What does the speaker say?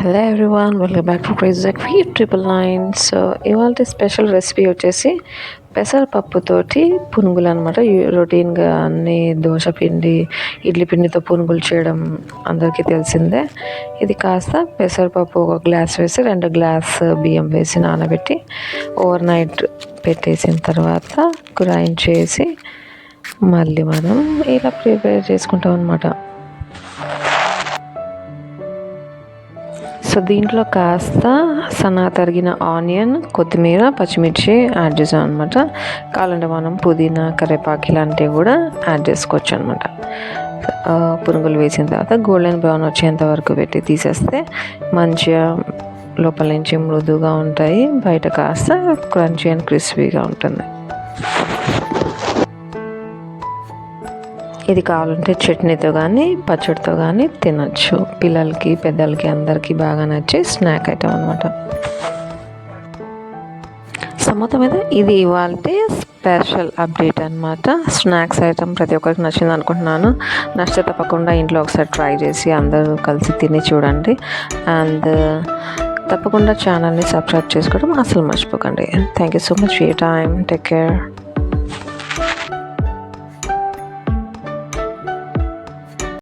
Hello everyone, welcome back to crazy triple nine. So ఇవాళ special recipe వచ్చేసి పెసరపప్పుతోటి పునుగులు అనమాట. రొటీన్గా అన్ని దోశ పిండి, ఇడ్లీ పిండితో పునుగులు చేయడం అందరికీ తెలిసిందే. ఇది కాస్త పెసరపప్పు ఒక గ్లాస్ వేసి 2 గ్లాస్ బియ్యం వేసి నానబెట్టి ఓవర్ నైట్ పెట్టేసిన తర్వాత గ్రైండ్ చేసి మళ్ళీ మనం ఇలా ప్రిపేర్ చేసుకుంటాం అనమాట. సో దీంట్లో కాస్త సన్నగా తరిగిన ఆనియన్, కొత్తిమీర, పచ్చిమిర్చి యాడ్ చేసాం అనమాట. కావాలంటే మనం పుదీనా, కరివేపాకు ఇలాంటివి కూడా యాడ్ చేసుకోవచ్చు అనమాట. పునుగులు వేసిన తర్వాత గోల్డెన్ బ్రౌన్ వచ్చేంత వరకు పెట్టి తీసేస్తే మంచిగా లోపల నుంచి మృదువుగా ఉంటాయి, బయట కాస్త క్రంచీ అండ్ క్రిస్పీగా ఉంటుంది. ఇది కావాలంటే చట్నీతో కానీ పచ్చడితో కానీ తినచ్చు. పిల్లలకి, పెద్దలకి అందరికీ బాగా నచ్చే స్నాక్ ఐటమ్ అనమాట. సో మొత్తం మీద ఇది ఇవాళ స్పెషల్ అప్డేట్ అనమాట. స్నాక్స్ ఐటమ్ ప్రతి ఒక్కరికి నచ్చింది అనుకుంటున్నాను. నచ్చితే తప్పకుండా ఇంట్లో ఒకసారి ట్రై చేసి అందరూ కలిసి తిని చూడండి. అండ్ తప్పకుండా ఛానల్ని సబ్స్క్రైబ్ చేసుకోవడం అసలు మర్చిపోకండి. Thank you so much for your time. Take care.